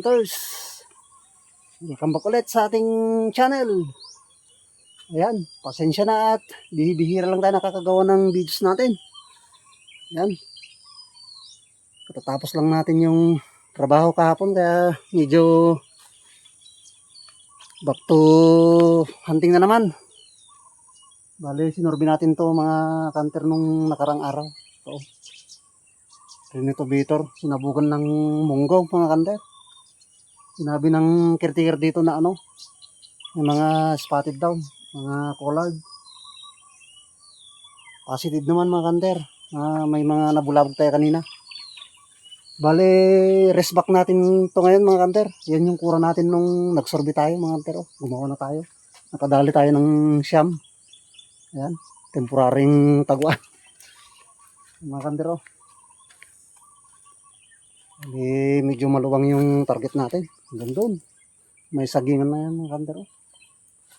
Hunters, welcome back ulit sa ating channel. Ayan, pasensya na at bihira lang tayo nakakagawa ng videos natin. Ayan, katatapos lang natin yung trabaho kahapon kaya medyo back to hunting na naman. Bale, sinorbi natin to mga kanter nung nakarang araw. So, Renetovator, sinabukan ng munggo mga kanter. Sinabi ng caretaker dito na ano, may mga spotted down, mga collard. Positive naman mga kanter. May mga nabulabog tayo kanina. Bale, rest back natin to ngayon mga kanter. Yan yung kura natin nung nagsorbi tayo mga kanter. Oh, gumawa na tayo. Nakadali tayo ng siyam. Ayan, temporaring taguan. Mga kanter oh. Bale, medyo maluwang yung target natin. Hanggang doon. May sagingan na yan mga kanter oh.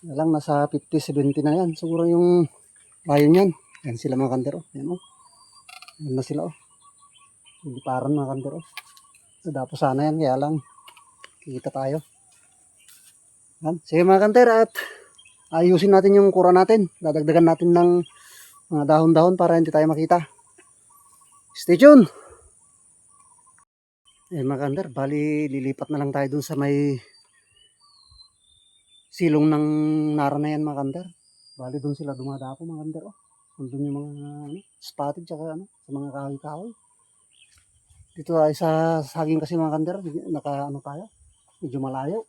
Lang nasa 50-70 na yan. Siguro yung bayan yan. Yan sila mga kanter oh. Yan oh. Yan na sila oh. Hindi paran mga kanter oh. Dapat sana yan. Kaya lang kita tayo. Yan. Sige mga kanter at ayusin natin yung kura natin. Dadagdagan natin ng mga dahon-dahon para hindi tayo makita. Stay tuned! Eh mga kanter, bali lilipat na lang tayo dun sa may silong ng nara na yan mga kanter. Bali dun sila dumadapo mga kanter oh. Nandun yung mga spotted tsaka sa mga kahoy-kahoy. Dito ay sa saging kasi mga kanter, naka tayo, medyo malayo.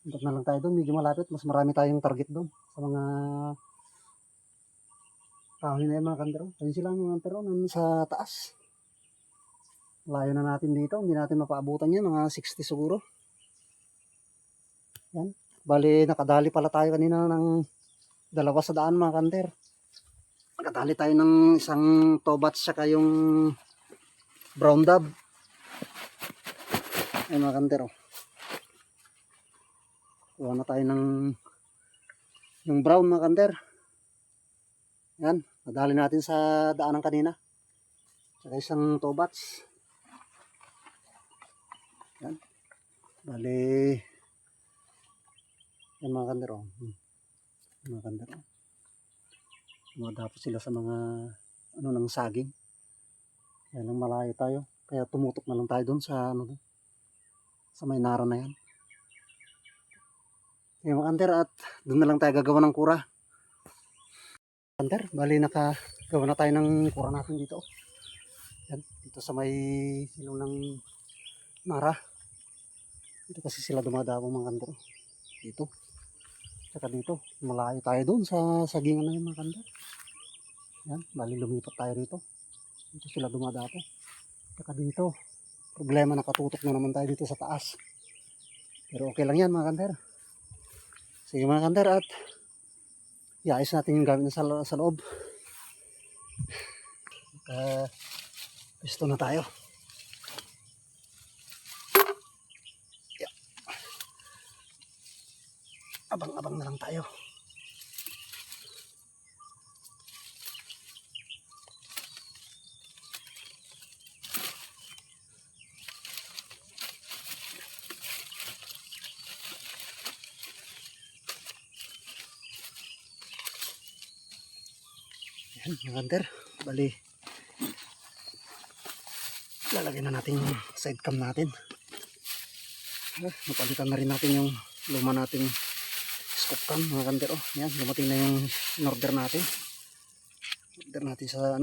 Punta na lang tayo doon, medyo malapit, mas marami tayong target doon sa mga kahoy na yan mga kanter. Ayun sila mga kanter nandun sa taas. Layo na natin dito, hindi natin mapaabutan yan, mga 60 siguro. Yan. Bali nakadali pala tayo kanina ng dalawa sa daan mga kanter. Nakadali tayo ng isang tobats saka yung brown dab. Ay mga kanter oh. Kuha na tayo ng yung brown mga kanter. Yan, nadali natin sa daanan kanina. Saka isang tobats. Yan. Bali yan mga kanter oh. Mga kanter oh. Dumadapos sila sa mga ng saging. Kaya lang malayo tayo. Kaya tumutok na lang tayo doon sa sa may nara na yan. Kaya mga kanter at doon na lang tayo gagawa ng kura. Kanter, bali nakagawa na tayo ng kura natin dito. Yan, dito sa may silong ng nara. Dito kasi sila dumadapo mga kanter. Dito. Saka dito, malayo tayo doon sa sagingan na yung mga kanter. Yan, bali lumipat tayo dito. Dito sila dumadapo. Saka dito, problema nakatutok na naman tayo dito sa taas. Pero okay lang yan mga kanter. Sige mga kanter at iayos natin yung gamit na sa loob. Pisto na tayo. Yeah. Abang-abang na lang tayo. Yan mga kanter, bali lalagyan na natin yung side cam natin. Napalitan na rin natin yung luma nating scoop cam mga kanter oh. Yan, dumating na yung in-order natin. Order natin sa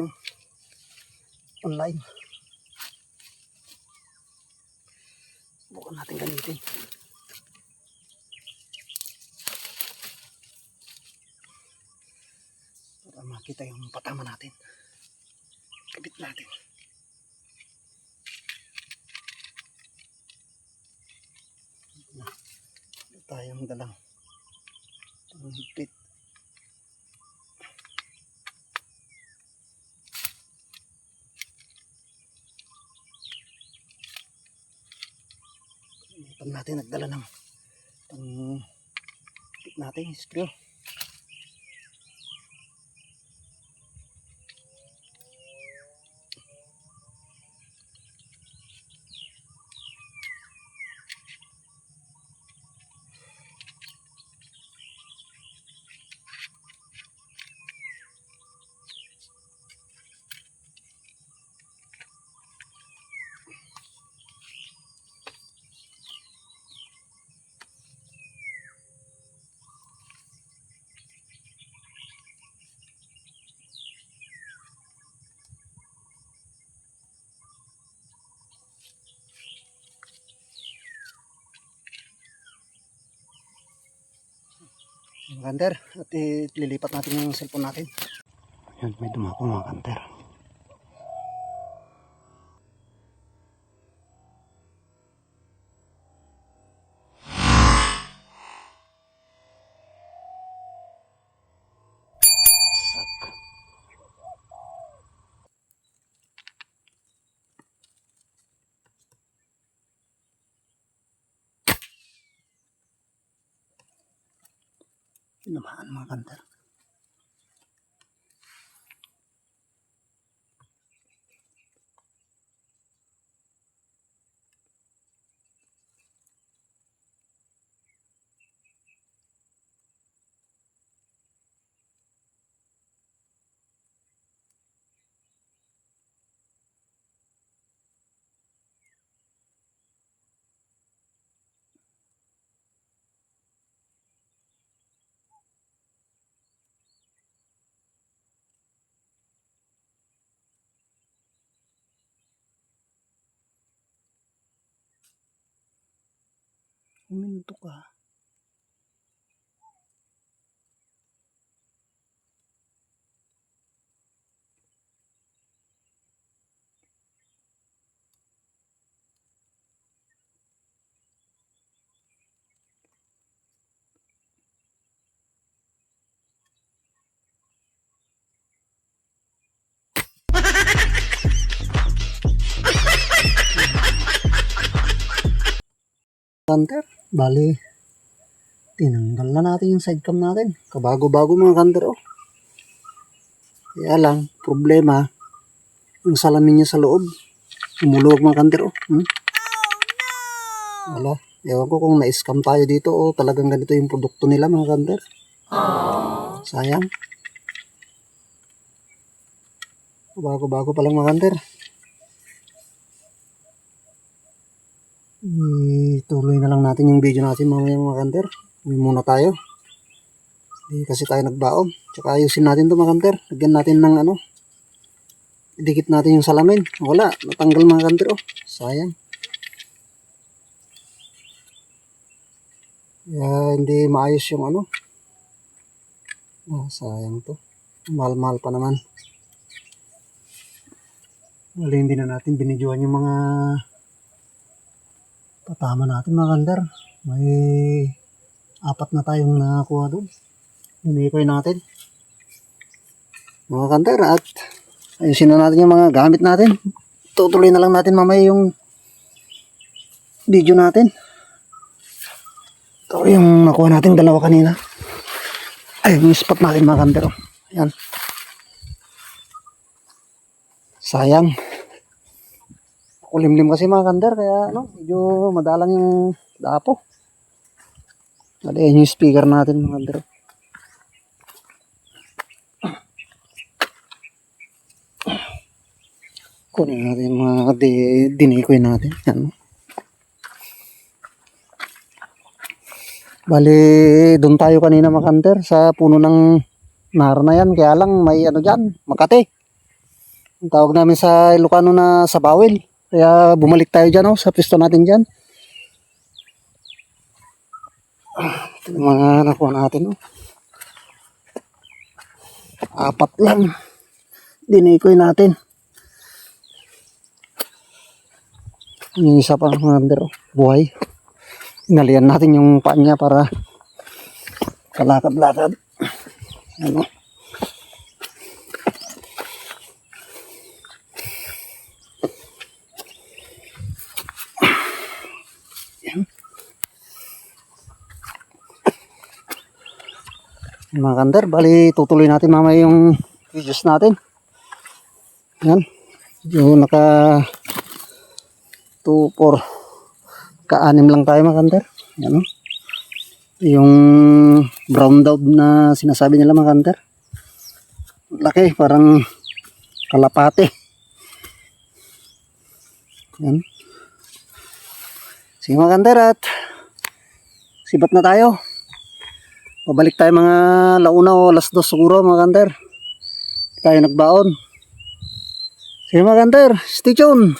online. Bukan natin gamitin. Para makita yung patama natin. Kabit natin. Tayong dalang higpit. Pag natin nagdala ng higpit natin screw. Mga kanter, at ililipat natin yung cellphone natin. Yan, may dumako mga kanter. Tinamaan mga kanter. Huminto ka. Kanter, bali, tinanggal na natin yung side cam natin. Kabago-bago mga kanter, oh. Kaya lang, problema, yung salamin niya sa loob. Umuluwag mga kanter, oh. Wala, ewan ko kung na-scam tayo dito, oh. Talagang ganito yung produkto nila mga kanter. Sayang. Bago-bago pa lang mga kanter. Ituloy na lang natin yung video natin mamaya mga kanter. Uwi muna tayo. Hindi kasi tayo nagbaon. Tsaka ayusin natin ito mga kanter. Lagyan natin ng ano. Idikit natin yung salamin. Wala. Natanggal mga kanter. Oh. Sayang. Hindi maayos yung ano. Sayang to. Mahal-mahal pa naman. Wala, hindi na natin binidyoan yung mga patama natin mga kanter. May 4 na tayong nakakuha doon. Hinikoy natin mga kanter, at ayusin na natin yung mga gamit natin. Tutuloy na lang natin mamaya yung video natin. Ito yung nakuha natin dalawa kanina. Ay, yung spot natin mga kanter. Ayan. Sayang. Kulimlim kasi mga kanter, kaya ano, medyo madalang yung dapo. Ayan yung speaker natin mga kanter. Kunin natin yung mga dinikoy natin. Yan. Bali, doon tayo kanina mga kanter sa puno ng nara na yan. Kaya lang may ano dyan, Makati. Ang tawag namin sa Ilocano na sa bawil. Kaya bumalik tayo dyan, oh, sa pisto natin dyan. Ito yung mga nakuha natin. Oh. 4 lang. Dinikoy natin. Yung isa pa mga kanter, oh, buhay. Inalian natin yung paa niya para kalakad-lakad. Ano? Yan. Mga kanter, bali tutuloy natin mamaya yung videos natin. Yan. Yung naka 2, 4 ka-6 lang tayo mga kanter. Yan, oh. Yung brown dog na sinasabi nila mga kanter. Laki, parang kalapate. Yan. Sige mga kanter, at sibat na tayo. Pabalik tayo mga 1:00 o 2:00 siguro mga kanter. Tayo nagbaon. Sige mga kanter, stay tuned.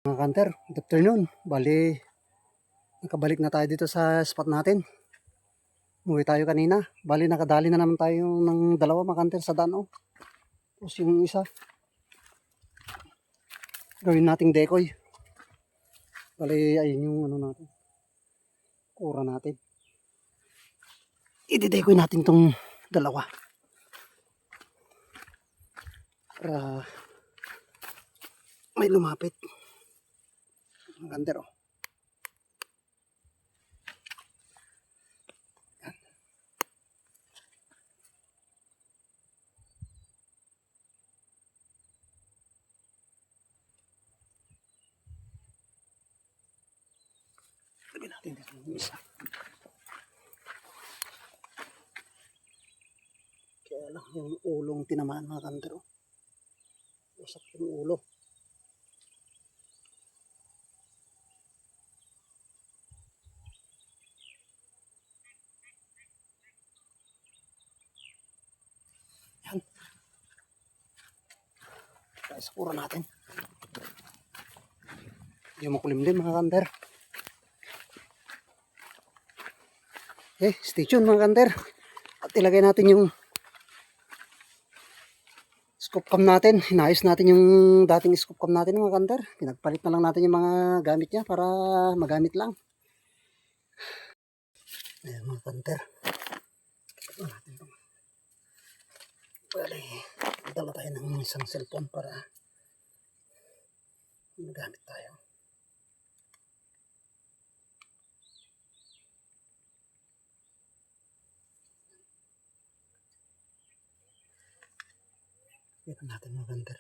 Mga kanter, good afternoon. Bali, Nakabalik na tayo dito sa spot natin. Umuwi tayo kanina. Bali nakadali na naman tayo ng dalawa mga kanter sa daan. Tapos yung isa, gawin nating decoy. Bali ayun yung ano natin. Kura natin. I-decoy natin tong dalawa. Para may lumapit. Mga kanter Lagyan natin dito yung isa. Kaya lang yung ulong tinamaan mga kanter. Wasak yung ulo. Yan. Kaya sa kura natin. Yung makulimlim mga kanter. Okay, stay tuned mga kanter. At ilagay natin yung scoop cam natin. Inayos natin yung dating scoop cam natin mga kanter. Pinagpalit na lang natin yung mga gamit niya para magamit lang. Ayan mga kanter. Ito natin ito. Bali, dala tayo ng isang cellphone para magamit tayo. Ito natin mga kanter.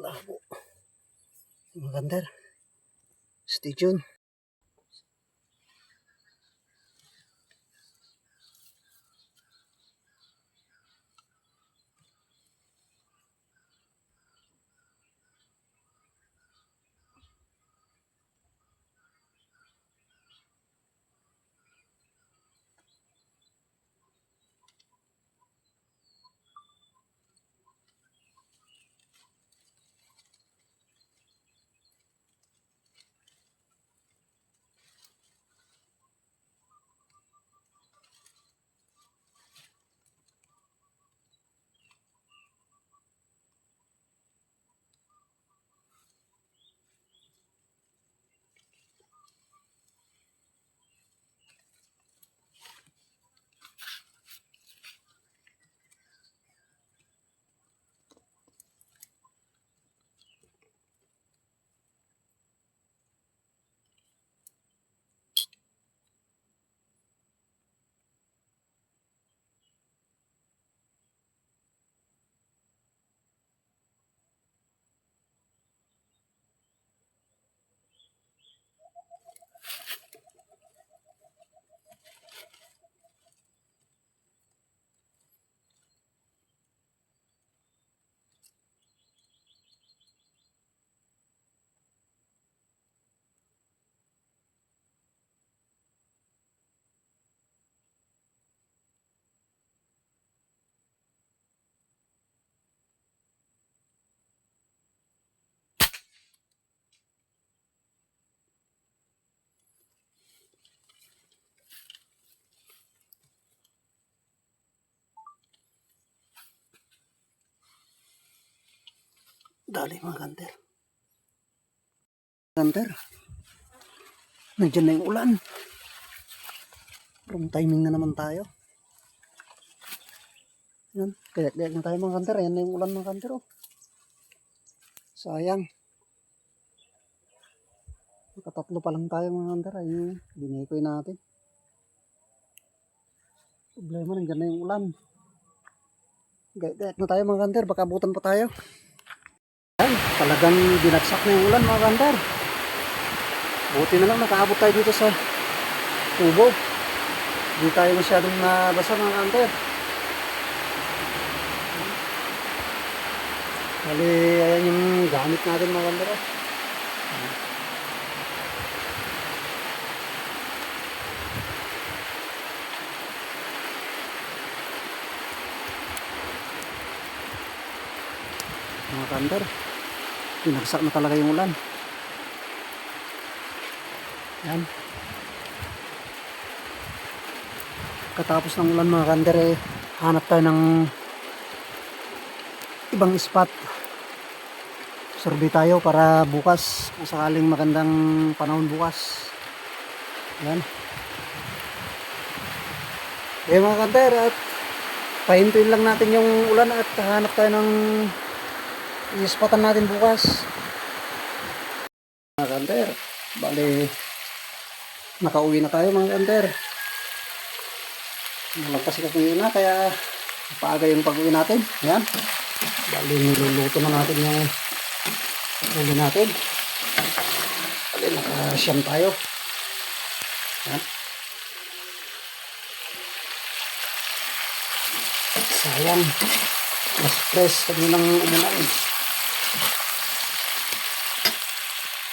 Wala po. Mga kanter. Stay tuned. Dali mga kanter. Kanter. Nandiyan na yung ulan. Wrong timing na naman tayo. Yan. Kayak-kayak na tayo mga kanter. Ayan na yung ulan mga kanter. Sayang. Nakatatlo pa lang tayo mga kanter. Ayun. Dinekoy natin. Problema, nandiyan na yung ulan. Gayet na tayo mga kanter, baka abutan pa tayo. Ay, talagang binagsak na yung ulan mga kanter. Buti na lang nakaabot tayo dito sa tubo. Hindi tayo masyadong nabasa mga kanter. Bali, ayan yung gamit natin mga kanter. Mga kanter, binagsak na talaga yung ulan. Yan. Katapos ng ulan mga kanter, hanap tayo ng ibang spot. Survey tayo para bukas, kung sakaling magandang panahon bukas. Yan. Okay mga kanter, at pahintuin lang natin yung ulan at hanap tayo ng i-spotan natin bukas. Mga kanter, bali nakauwi na tayo mga kanter. Malagpas kasi na, kaya paaga yung pag-uwi natin. Yan. Bali niluluto na natin yung ulo natin. Bali nakasyam tayo. Yan. Sayang, mas fresh kaninang umulan.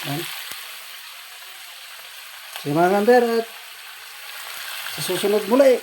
Yan. Sige mga kanter, at sa susunod muli,